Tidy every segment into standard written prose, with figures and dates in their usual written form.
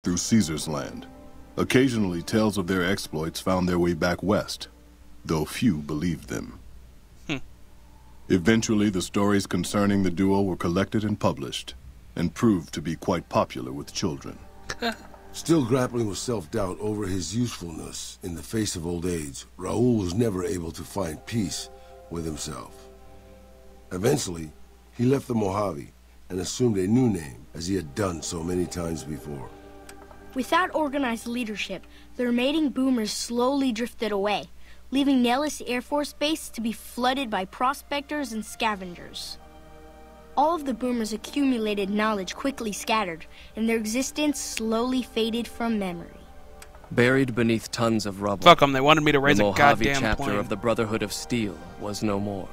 through Caesar's land. Occasionally, tales of their exploits found their way back west, though few believed them. Eventually, the stories concerning the duo were collected and published, and proved to be quite popular with children. Still grappling with self-doubt over his usefulness in the face of old age, Raoul was never able to find peace with himself. Eventually, he left the Mojave and assumed a new name, as he had done so many times before. Without organized leadership, the remaining boomers slowly drifted away, leaving Nellis Air Force Base to be flooded by prospectors and scavengers. All of the boomers' accumulated knowledge quickly scattered, and their existence slowly faded from memory. Buried beneath tons of rubble. Fuck them, they wanted me to raise a goddamn the Mojave chapter plane. of the Brotherhood of Steel was no more.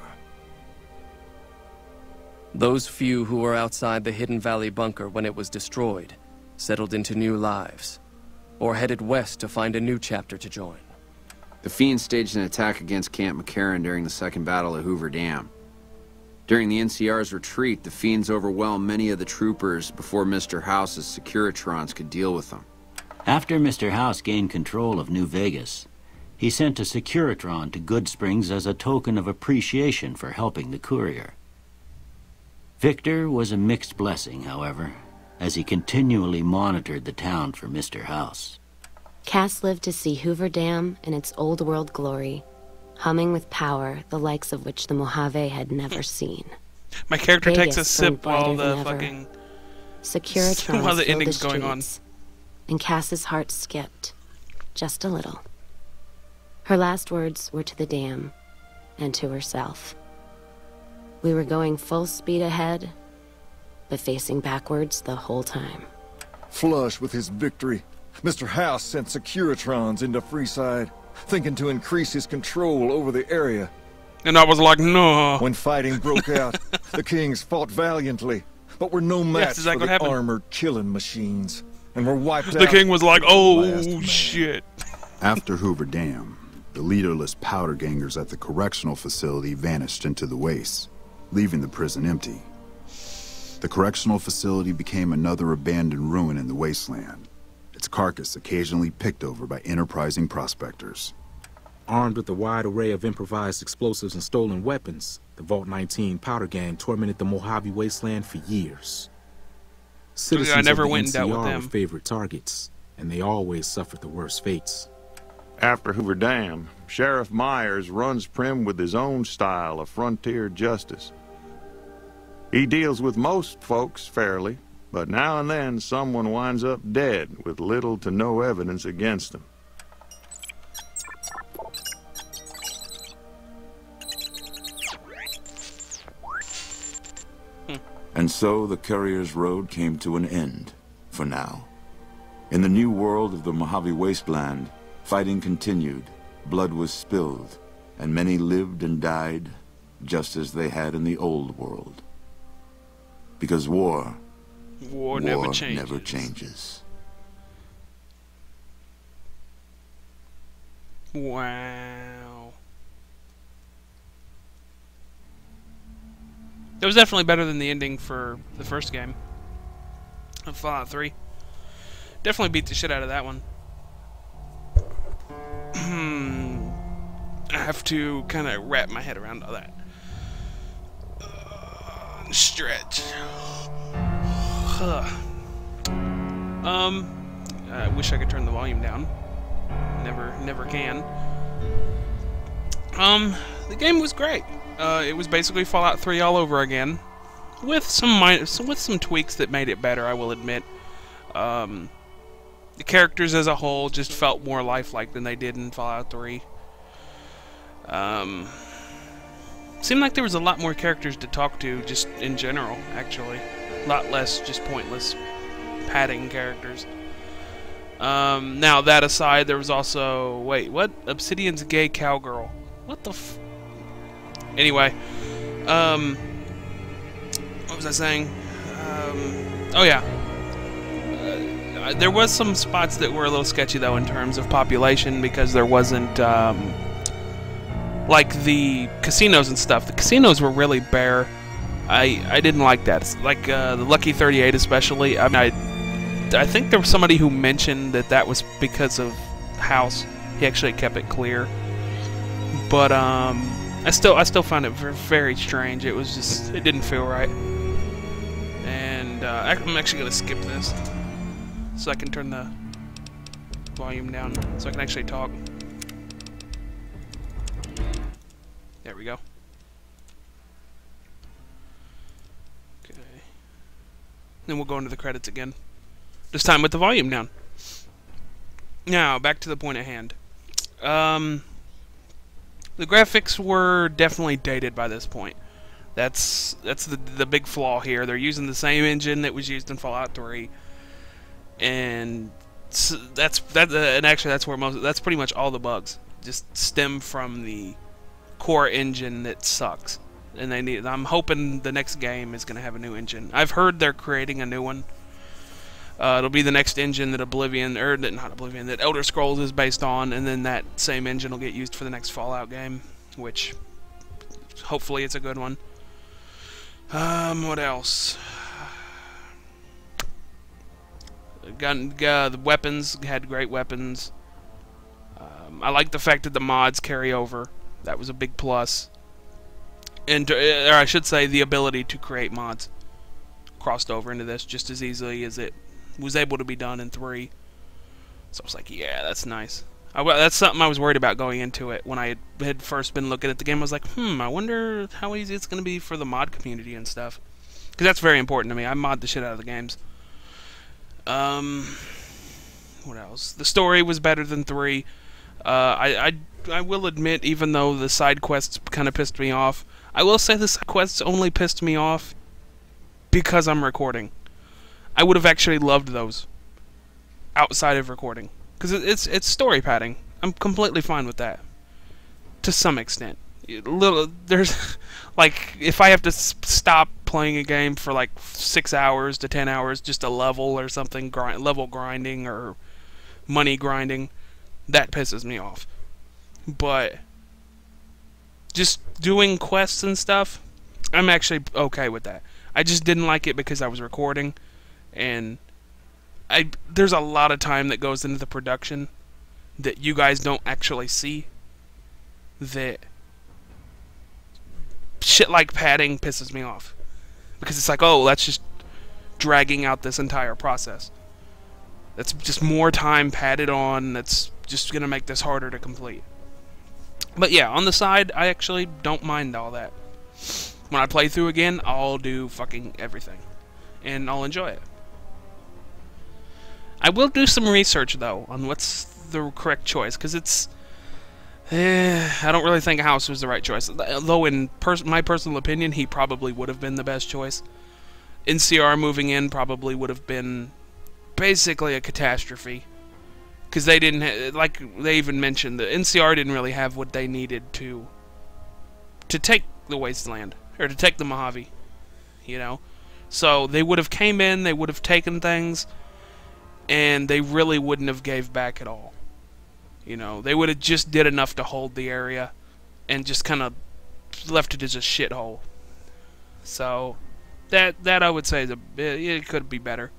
Those few who were outside the Hidden Valley bunker when it was destroyed settled into new lives, or headed west to find a new chapter to join. The Fiends staged an attack against Camp McCarran during the Second Battle of Hoover Dam. During the NCR's retreat, the Fiends overwhelmed many of the troopers before Mr. House's Securitrons could deal with them. After Mr. House gained control of New Vegas, he sent a Securitron to Goodsprings as a token of appreciation for helping the courier. Victor was a mixed blessing, however, as he continually monitored the town for Mr. House. Cass lived to see Hoover Dam in its old world glory, humming with power the likes of which the Mojave had never seen. My character Vegas takes a sip while burned brighter the than ever. fucking... Securitrons while the filled ending's the going on. streets, and Cass's heart skipped, just a little. Her last words were to the dam, and to herself. We were going full speed ahead, but facing backwards the whole time. Flush with his victory, Mr. House sent Securitrons into Freeside, thinking to increase his control over the area. And I was like, no. When fighting broke out, the Kings fought valiantly, but were no match exactly for what the happened. armored killing machines, and were wiped out. The king was like, last oh, man. shit. After Hoover Dam, the leaderless powder gangers at the correctional facility vanished into the wastes, leaving the prison empty. The correctional facility became another abandoned ruin in the wasteland, its carcass occasionally picked over by enterprising prospectors. Armed with a wide array of improvised explosives and stolen weapons, the Vault 19 powder gang tormented the Mojave wasteland for years. Citizens I never of the went and dealt with NCR them. were favorite targets, and they always suffered the worst fates. After Hoover Dam, Sheriff Myers runs Prim with his own style of frontier justice. He deals with most folks fairly, but now and then someone winds up dead with little to no evidence against them. And so the Courier's Road came to an end, for now. In the new world of the Mojave Wasteland, fighting continued, blood was spilled, and many lived and died just as they had in the old world. Because war never changes. Never changes. Wow. It was definitely better than the ending for the first game of Fallout 3. Definitely beat the shit out of that one. I have to kind of wrap my head around all that. Stretch. I wish I could turn the volume down. Never can. The game was great. It was basically Fallout 3 all over again, with some tweaks that made it better, I will admit. The characters as a whole just felt more lifelike than they did in Fallout 3. Seemed like there was a lot more characters to talk to, just in general, actually. A lot less just pointless padding characters. Now, that aside, there was also... Wait, what? Obsidian's gay cowgirl. What the f... Anyway. What was I saying? Oh, yeah. There was some spots that were a little sketchy, though, in terms of population, because there wasn't... like the casinos and stuff. The casinos were really bare. I didn't like that. Like the Lucky 38 especially. I mean, I think there was somebody who mentioned that was because of House. He actually kept it clear. But I still found it very strange. It was just, it didn't feel right. And I'm actually gonna skip this so I can turn the volume down so I can actually talk. There we go. Okay. Then we'll go into the credits again. This time with the volume down. Now, back to the point at hand. The graphics were definitely dated by this point. That's the big flaw here. They're using the same engine that was used in Fallout 3, and that's pretty much all the bugs. Just stem from the core engine that sucks. And I'm hoping the next game is going to have a new engine. I've heard they're creating a new one. It'll be the next engine that that Elder Scrolls is based on, and then that same engine will get used for the next Fallout game, which hopefully it's a good one. What else? The weapons had great weapons. I like the fact that the mods carry over. That was a big plus. And or I should say, the ability to create mods crossed over into this just as easily as it was able to be done in 3. So I was like, yeah, that's nice. That's something I was worried about going into it when I had first been looking at the game. I was like, I wonder how easy it's going to be for the mod community and stuff. Because that's very important to me. I mod the shit out of the games. What else? The story was better than 3. I will admit, even though the side quests kind of pissed me off, I will say the side quests only pissed me off because I'm recording. I would have actually loved those outside of recording, because it's story padding. I'm completely fine with that to some extent. There's like, if I have to stop playing a game for like 6 hours to 10 hours just a level or something, level grinding or money grinding, that pisses me off. But just doing quests and stuff, I'm actually okay with that. I just didn't like it because I was recording, and there's a lot of time that goes into the production that you guys don't actually see, that shit like padding pisses me off. Because it's like, oh, that's just dragging out this entire process. That's just more time padded on, that's just going to make this harder to complete. But yeah, on the side, I actually don't mind all that. When I play through again, I'll do fucking everything. And I'll enjoy it. I will do some research, though, on what's the correct choice, because it's... I don't really think House was the right choice. Though, in my personal opinion, he probably would have been the best choice. NCR moving in probably would have been basically a catastrophe. Because they didn't... like, they even mentioned, the NCR didn't really have what they needed to take the Wasteland. Or to take the Mojave. You know? So, they would have came in, they would have taken things, and they really wouldn't have gave back at all. You know, they would have just did enough to hold the area and just kind of left it as a shithole. So, that I would say it could be better.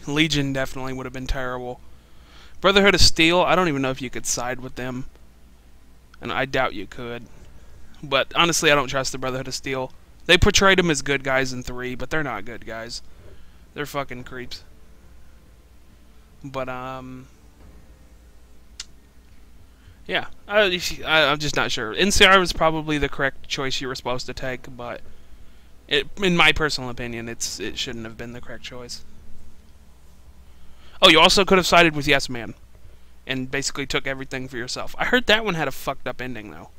Legion definitely would have been terrible. Brotherhood of Steel, I don't even know if you could side with them. And I doubt you could. But honestly, I don't trust the Brotherhood of Steel. They portrayed them as good guys in 3, but they're not good guys. They're fucking creeps. But, yeah. I'm just not sure. NCR was probably the correct choice you were supposed to take, but in my personal opinion, it shouldn't have been the correct choice. Oh, you also could have sided with Yes Man and basically took everything for yourself. I heard that one had a fucked up ending, though.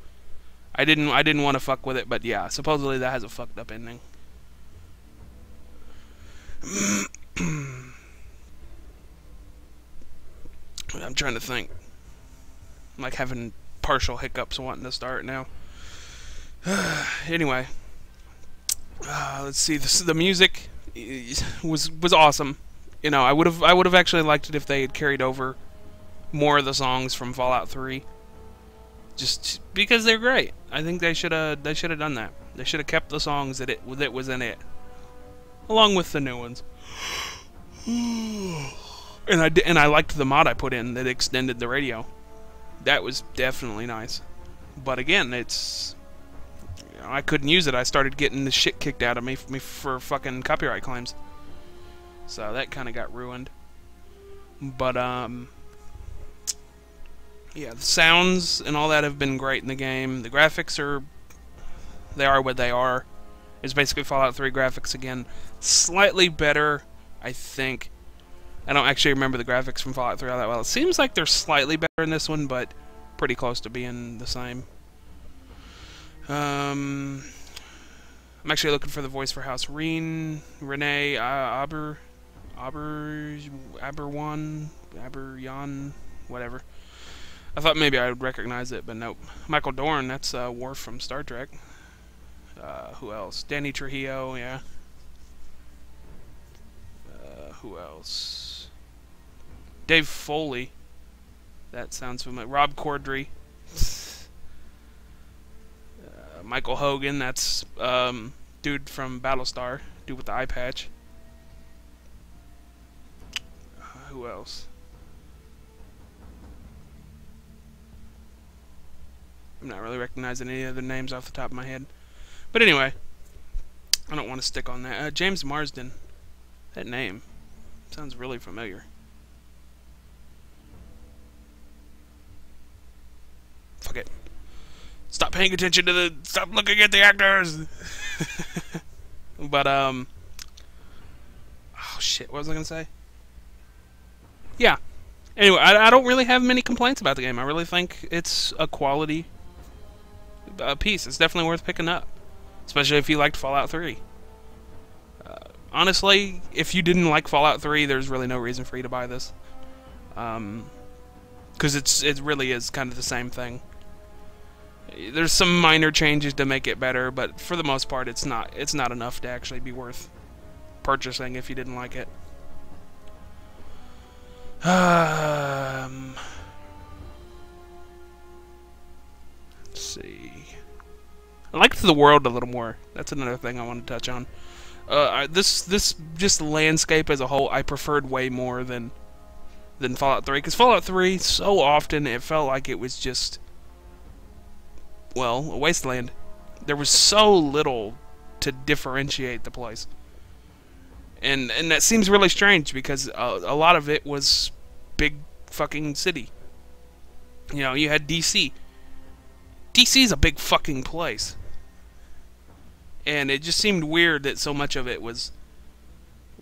I didn't want to fuck with it, but yeah, supposedly that has a fucked up ending. I'm trying to think. I'm like having partial hiccups wanting to start now. Anyway, let's see. The music was awesome. You know, I would have actually liked it if they had carried over more of the songs from Fallout 3. Just because they're great. I think they should have done that. They should have kept the songs that was in it. along with the new ones. And I liked the mod I put in that extended the radio. That was definitely nice. But again, it's... You know, I couldn't use it. I started getting the shit kicked out of me for fucking copyright claims. So that kind of got ruined. But, yeah, the sounds and all that have been great in the game. The graphics are... They are what they are. It's basically Fallout 3 graphics again. Slightly better, I think. I don't actually remember the graphics from Fallout 3 all that well. It seems like they're slightly better in this one, but pretty close to being the same. I'm actually looking for the voice for House Renee Aberwan, whatever. I thought maybe I would recognize it, but nope. Michael Dorn, that's Worf from Star Trek. Who else? Danny Trujillo, yeah. Who else? Dave Foley. That sounds familiar. Rob Corddry. Michael Hogan, that's dude from Battlestar. Dude with the eye patch. Who else? I'm not really recognizing any other names off the top of my head. But anyway, I don't want to stick on that. James Marsden. That name sounds really familiar. Fuck it. Stop paying attention to the... Stop looking at the actors! But, oh shit, what was I gonna say? Yeah. Anyway, I don't really have many complaints about the game. I really think it's a quality piece. It's definitely worth picking up. Especially if you liked Fallout 3. Honestly, if you didn't like Fallout 3, there's really no reason for you to buy this. Because it really is kind of the same thing. There's some minor changes to make it better, but for the most part, it's not enough to actually be worth purchasing if you didn't like it. Let's see. I liked the world a little more. That's another thing I want to touch on. This just landscape as a whole, I preferred way more than Fallout 3, because Fallout 3, so often it felt like it was just, well, a wasteland. There was so little to differentiate the place. And that seems really strange, because a lot of it was big fucking city. You know, you had DC. DC's a big fucking place. And it just seemed weird that so much of it was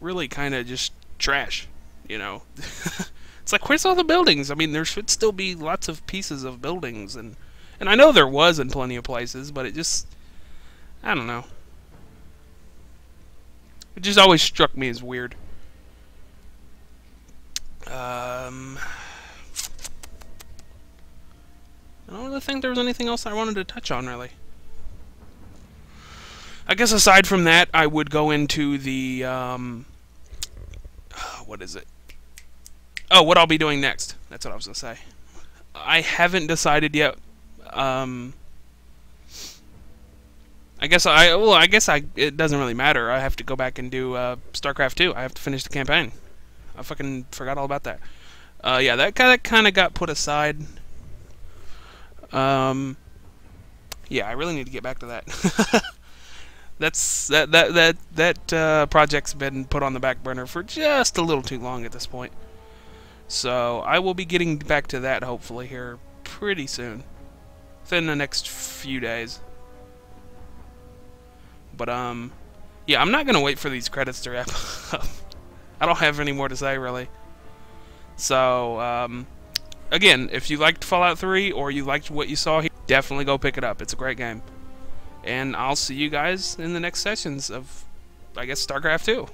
really kind of just trash, you know. It's like, where's all the buildings? I mean, there should still be lots of pieces of buildings, and I know there was in plenty of places, but it just, I don't know. It just always struck me as weird. I don't really think there was anything else I wanted to touch on, really. I guess aside from that, I would go into the, what is it? Oh, what I'll be doing next. That's what I was going to say. I haven't decided yet. I guess it doesn't really matter. I have to go back and do StarCraft 2. I have to finish the campaign. I fucking forgot all about that. Yeah, that kind of got put aside. Yeah, I really need to get back to that. That project's been put on the back burner for just a little too long at this point. So I will be getting back to that hopefully here pretty soon, within the next few days. But yeah, I'm not gonna wait for these credits to wrap up. I don't have any more to say really. So again, if you liked Fallout 3 or you liked what you saw here, definitely go pick it up. It's a great game. And I'll see you guys in the next sessions of, I guess, StarCraft 2.